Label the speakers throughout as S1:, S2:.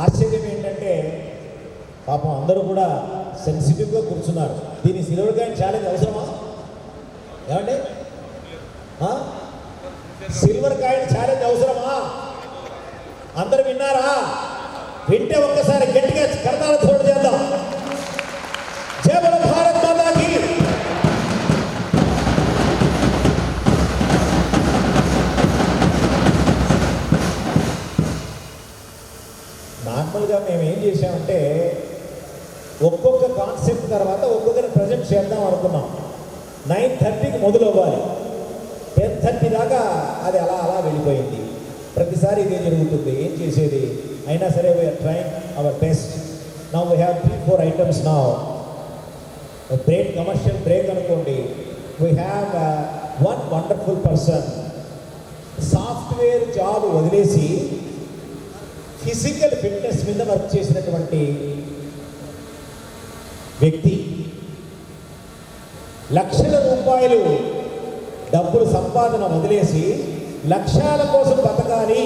S1: ఆశ్చర్యం ఏంటంటే పాపం అందరూ కూడా సెన్సిటివ్గా కూర్చున్నారు. దీని సిల్వర్ కాయిన్ ఛాలెంజ్ అవసరమా? ఏమండి, సిల్వర్ కాయిన్ ఛాలెంజ్ అవసరమా? అందరూ విన్నారా? వింటే ఒక్కసారి గట్టిగా కర్తాల తోడు చేద్దాం. జై బోలో భారత్ మాతాకి. నార్మల్గా మేము ఏం చేసామంటే ఒక్కొక్క కాన్సెప్ట్ తర్వాత ఒక్కొక్కరిని ప్రజెంట్ చేద్దాం అనుకున్నాం. 9:30కి మొదలు అవ్వాలి, 10:30 దాకా అది అలా అలా వెళ్ళిపోయింది. ప్రతిసారి ఇదే జరుగుతుంది. ఏం చేసేది? అయినా సరే we're trying our best. Now we have 3-4 items now. Break, commercial break అనుకోండి. We have one wonderful person, software job వదిలేసి ఫిజికల్ ఫిట్నెస్ మీద వర్క్ చేసినటువంటి వ్యక్తి. లక్షల రూపాయలు డబ్బులు సంపాదన వదిలేసి లక్ష్యాల కోసం బతకాలి,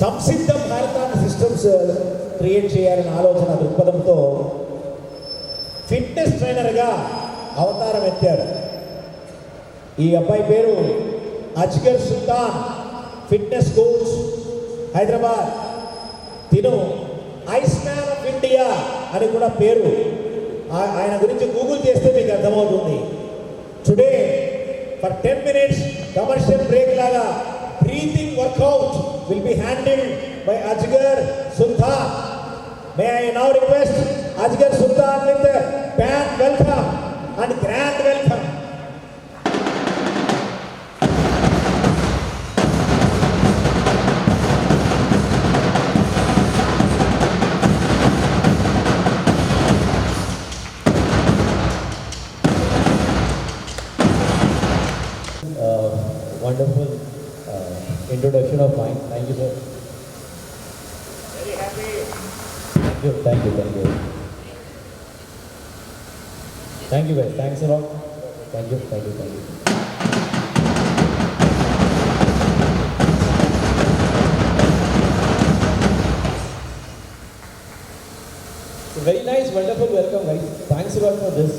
S1: సంసిద్ధ భారతాన్ని సిస్టమ్స్ క్రియేట్ చేయాలనే ఆలోచన దృక్పథంతో ఫిట్నెస్ ట్రైనర్గా అవతారం ఎత్తాడు. ఈ అబ్బాయి పేరు అజ్గర్ సుల్తాన్, ఫిట్నెస్ కోచ్, హైదరాబాద్. తిను ఐస్ మ్యాన్ ఆఫ్ ఇండియా అని కూడా పేరు. ఆయన గురించి గూగుల్ చేస్తే మీకు అర్థమవుతుంది. Today for 10 minutes commercial break లాగా breathing workout will be handled by Asghar Sultan. May I now request Asghar Sultan with band welcome and grand welcome.
S2: Wonderful introduction of mine. Thank you, sir.
S1: Very happy.
S2: Thank you, thank you, thank you. Thank you, guys. Thanks a lot. Thank you, thank you, thank you. So very nice, wonderful welcome, guys. Thanks a lot for this.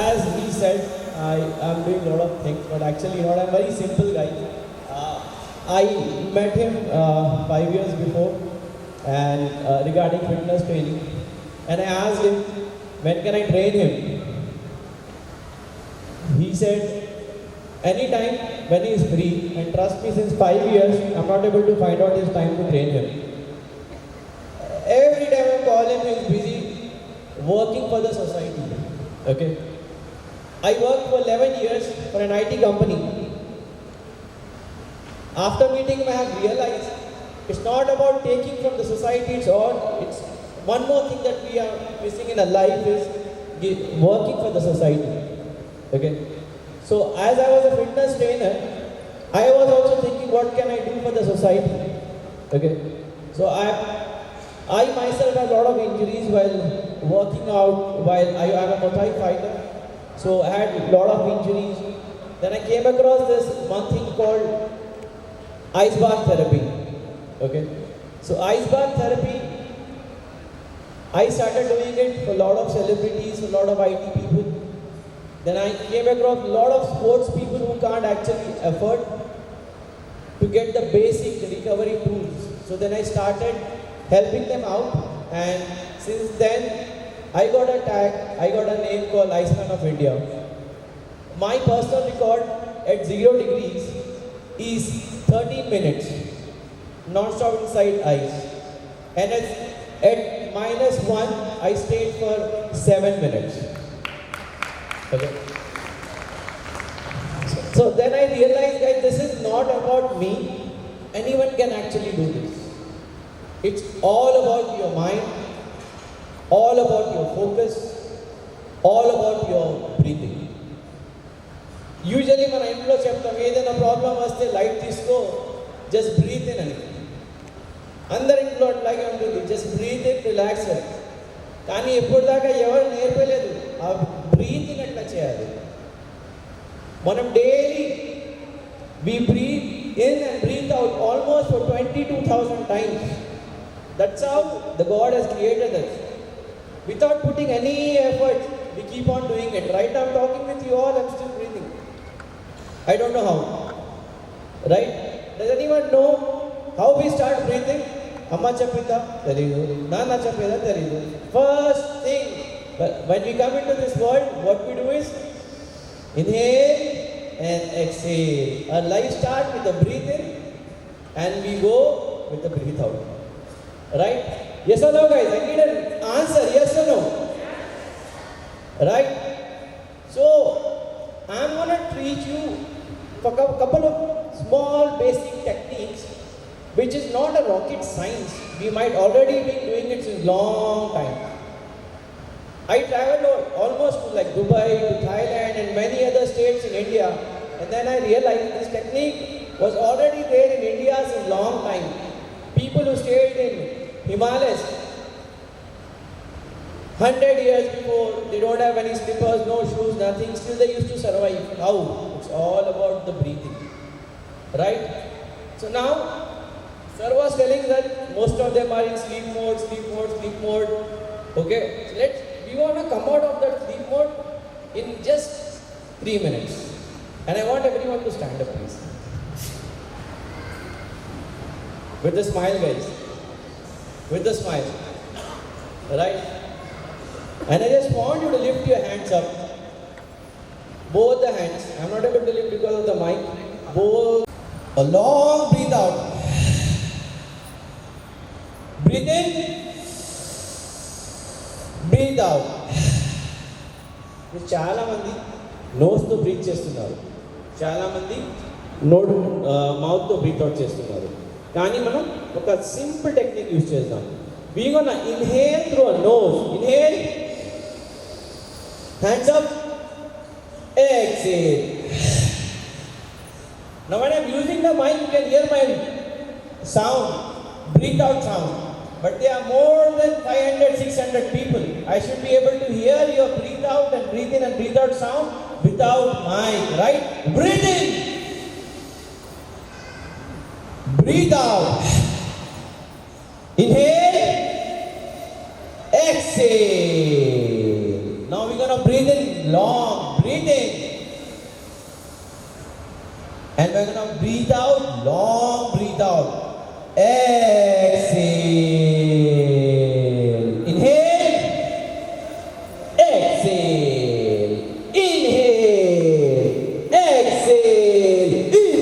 S2: As he said, I am doing a lot of things, but actually, I'm a very simple guy. I met him 5 years before, and regarding fitness training, and I asked him, when can I train him? He said, anytime when he is free, and trust me, since 5 years, I'm not able to find out his time to train him. Every time I call him, he is busy working for the society. Okay. I worked for 11 years for an IT company. After meeting him, I have realized it's not about taking from the society, it's one more thing that we are missing in our life is working for the society. Okay. So as I was a fitness trainer, I was also thinking, what can I do for the society? Okay. So I myself had a lot of injuries while working out, while I am a Muay Thai fighter. So I had a lot of injuries. Then I came across this one thing called ice bath therapy. Okay. So ice bath therapy, I started doing it for a lot of celebrities, a lot of IT people. Then I came across a lot of sports people who can't actually afford to get the basic recovery tools. So then I started helping them out, and since then I got a tag, I got a name called Iceman of India. My personal record at 0 degrees is 13 minutes, non-stop inside ice. And at -1, I stayed for 7 minutes. Okay. So then I realized that this is not about me. Anyone can actually do this. It's all about your mind, all about your focus, all about your breathing. Usually మన ఇంట్లో చెప్తాం, ఏదైనా problem వస్తే light తీసుకో, just breath in అని. అందరి ఇంట్లో అట్లాగే ఉంటుంది, జస్ట్ బ్రీత్ ఇన్, రిలాక్స్ అని. కానీ ఎప్పుడు దాకా ఎవరు నేర్పలేదు ఆ బ్రీతింగ్ ఎట్లా చేయాలి. మనం daily we breathe in and breathe out almost for 22,000 times. That's how the God has created us. Without putting any effort, we keep on doing it. Right now I'm talking with you all, I'm still breathing. I don't know how. Right? Does anyone know how we start breathing? Amma chappita, telidu. Nana chappita, telidu. First thing, when we come into this world, what we do is inhale and exhale. Our life starts with the breathe in and we go with the breathe out. Right? Yes or no, guys? I need an answer. Yes or no? Right? So, I'm going to teach you a couple of small basic techniques which is not a rocket science. We might already be doing it since long time. I traveled almost to like Dubai, to Thailand and many other states in India, and then I realized this technique was already there in India since long time. People who stayed in Himalayas 100 years before, they don't have any slippers, no shoes, nothing, still they used to survive. How? It's all about the breathing. Right? So now, Sir was telling that most of them are in sleep mode, sleep mode, sleep mode. Okay? So we want to come out of that sleep mode in just 3 minutes. And I want everyone to stand up, please. With a smile, guys. With a smile. Right? And I just want you to lift your hands up. Both the hands. I'm not able to lift because of the mic. Both. A long breathe out. Breathe in. Breathe out. చాలా మంది నోస్తో breath చేస్తున్నారు, చాలా మంది మౌత్తో breath out చేస్తున్నారు. కానీ మనం ఒక simple technique use చేద్దాం. We gonna inhale through a nose. Inhale. Hands up. Exhale. Now when I'm using the mic, you can hear my sound, breathe out sound. But there are more than 500, 600 people. I should be able to hear your breathe out and breathe in and breathe out sound without mic, right? Breathe in. Breathe out. Inhale. Exhale. Now we're going to breathe in long. Breathe in. And we're going to breathe out long. Breathe out. Exhale. Inhale. Exhale. Inhale. Exhale. In.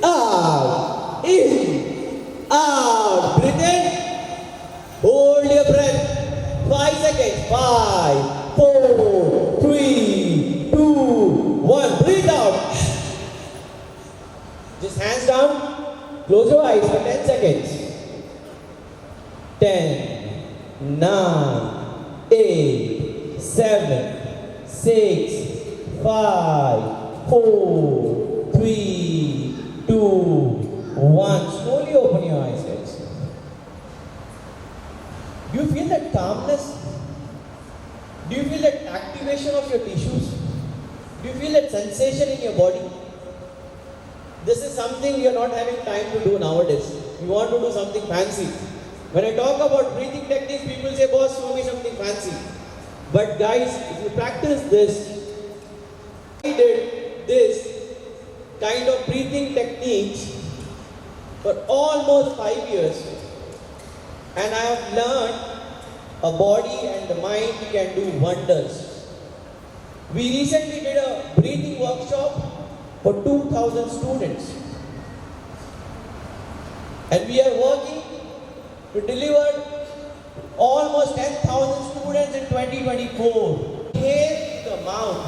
S2: Out. In. Out. Breathe in. Hold your breath. 5 seconds. 5, 4, 3, 2, 1. Breathe out. Just hands down. Close your eyes for 10 seconds. 10, 9, 8, 7, 6, 5, 4, 3, 2, 1. Slowly open your eyes, guys. Do you feel that calmness? Do you feel that activation of your tissues? Do you feel that sensation in your body? This is something we are not having time to do nowadays. We want to do something fancy. When I talk about breathing techniques, people say, boss, show me something fancy. But guys, if you practice this, I did this kind of breathing techniques for almost 5 years. And I have learned a body and the mind can do wonders. We recently did a breathing workshop for 2,000 students. And we are working to deliver almost 10,000 students in 2024. Inhale the mouth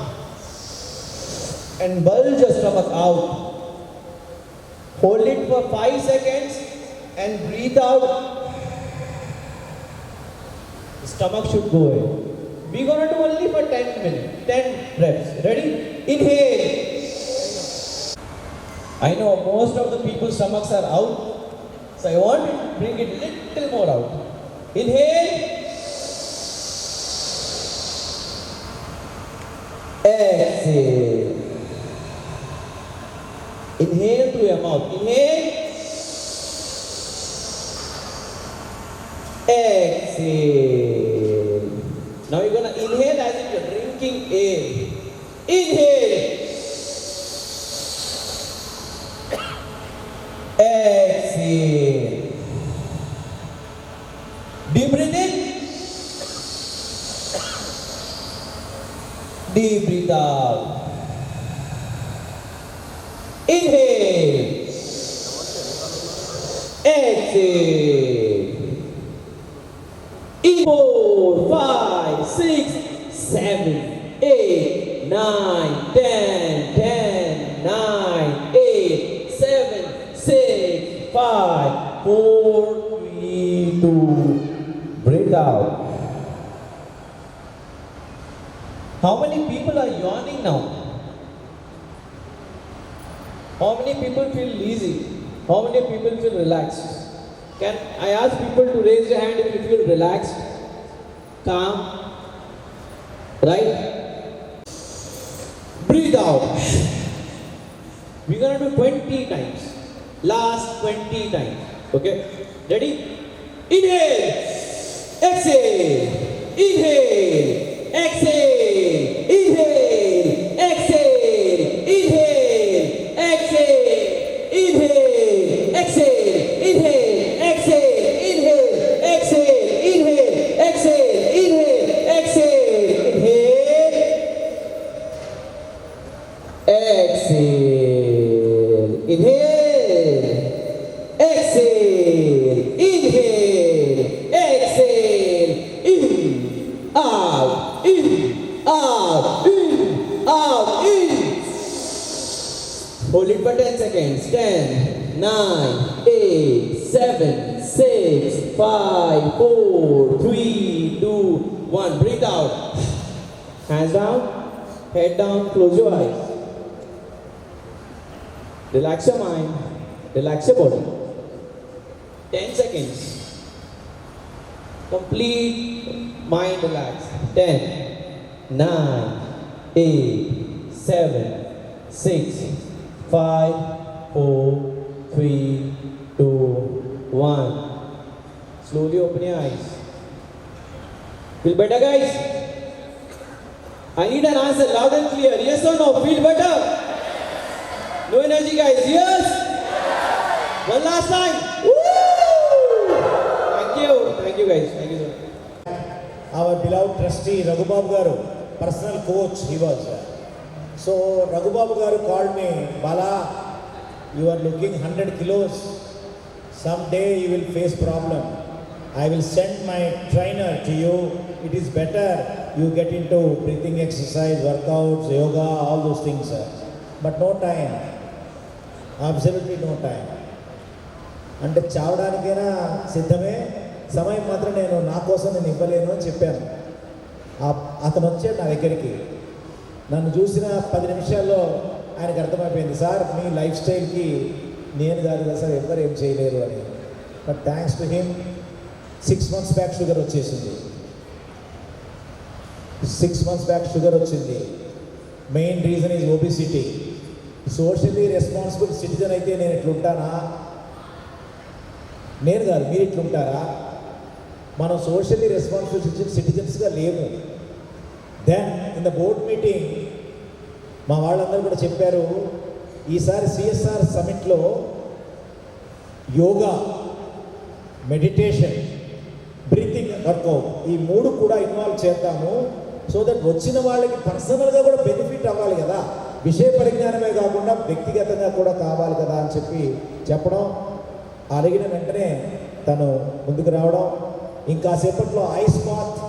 S2: and bulge your stomach out. Hold it for 5 seconds and breathe out. The stomach should go away. We're going to do only for 10 minutes, 10 reps. Ready? Inhale. I know most of the people's stomachs are out, so I want to bring it little more out. Inhale. Exhale. Inhale through your mouth. Inhale. Exhale. Now you're gonna inhale as if you're drinking air. Inhale. Exhale. Deep breathe in. Deep breathe out. Inhale. Exhale. In 4, 5, 6, 7, 8, 9, 10, 10, 9, 8, 7, 6, 5, 4, 3, 2. Breathe out. How many people are yawning now? How many people feel lazy? How many people feel relaxed? Can I ask people to raise their hand if you feel relaxed, calm, right? Breathe out. We're gonna do 20 times. Last 20 times. Okay? Ready? Inhale. Exhale. Inhale. Exhale. Inhale. Exhale. Inhale. Exhale. Inhale. Exhale. Inhale. Exhale. Inhale. Exhale. Inhale. Exhale. Inhale. Exhale. Inhale. Exhale. Inhale. Exhale. Inhale. Exhale. In. Out. In. Out. In. Out. In. Hold it for 10 seconds. 10, 9, 8, 7, 6, 5, 4, 3, 2, 1. Breathe out. Hands down. Head down. Close your eyes. Relax your mind. Relax your body. 10 seconds. Complete mind relax. 10, 9, 8, 7, 6, 5, 4, 3, 2, 1. Slowly open your eyes. Feel better, guys? I need an answer loud and clear. Yes or no? Feel better? No energy, guys. Yes? One last time. Woo! Thank you. Thank you, guys. Thank you so much.
S1: Our beloved trustee Raghubabu Garu, personal coach he was. So Raghubabu Garu called me, Bala, you are looking 100 kilos. Someday you will face problem. I will send my trainer to you. It is better you get into breathing exercise, workouts, yoga, all those things. But no time. Absolutely no time. అంటే చావడానికైనా సిద్ధమే, సమయం మాత్రం నేను నా కోసం నేను ఇవ్వలేను అని చెప్పాను. అతను వచ్చాడు నా దగ్గరికి. నన్ను చూసిన 10 నిమిషాల్లో ఆయనకు అర్థమైపోయింది, సార్ మీ లైఫ్ స్టైల్కి నేను కాదు కదా సార్, ఎవ్వరు ఏం చేయలేరు అని. But thanks to him 6 months back sugar వచ్చేసింది. 6 months బ్యాక్ షుగర్ వచ్చింది. Main reason is obesity. Socially responsible citizen అయితే నేను ఇట్లుంటానా? నేను కాదు, మీరు ఇట్లుంటారా? మనం సోషల్లీ రెస్పాన్సిబుల్ సిటిజన్స్గా లేము. Then in the board meeting మా వాళ్ళందరూ కూడా చెప్పారు, ఈసారి సిఎస్ఆర్ సమిట్లో యోగా, మెడిటేషన్, బ్రీతింగ్ వర్కౌట్ ఈ 3 కూడా ఇన్వాల్వ్ చేద్దాము. సో దట్ వచ్చిన వాళ్ళకి పర్సనల్గా కూడా బెనిఫిట్ అవ్వాలి కదా, విషయ పరిజ్ఞానమే కాకుండా వ్యక్తిగతంగా కూడా కావాలి కదా అని చెప్పడం, అడిగిన వెంటనే తను ముందుకు రావడం. ఇంకా సేపట్లో ఐస్ బాత్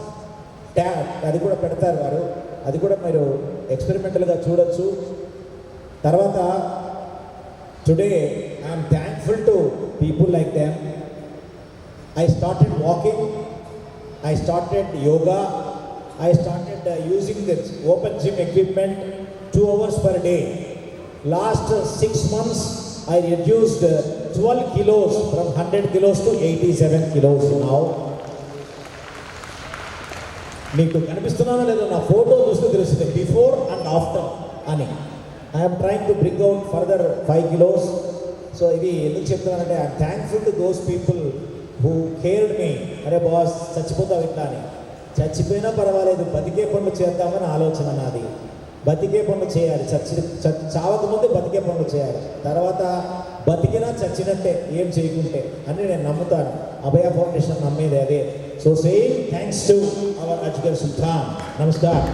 S1: ట్యాప్ అది కూడా పెడతారు వారు, అది కూడా మీరు ఎక్స్పెరిమెంటల్గా చూడొచ్చు. తర్వాత today I'm thankful to people like them. I started walking, I started yoga, I started using this open gym equipment 2 hours per day. Last 6 months, I reduced 12 kilos from 100 kilos to 87 kilos now. మీకు కనిపిస్తున్నానో లేదో నా photo చూస్తే తెలుస్తుంది before and after అని. I'm trying to bring out further 5 kilos. So ఇది ఎందుకు చెప్తున్నానంటే I'm thankful to those people who cared me. అరే బాస్ చచ్చిపోతావు ఇట్లా అని. చచ్చిపోయినా పర్వాలేదు, బతికే పనులు చేద్దామని ఆలోచన నాది. బతికే పనులు చేయాలి, చావకముందే బతికే పనులు చేయాలి. తర్వాత బతికినా చచ్చినట్టే ఏం చేయకుంటే అని నేను నమ్ముతాను. అభయ ఫౌండేషన్ నమ్మేది అదే. So same thanks to our Asghar Sultan. నమస్కారం.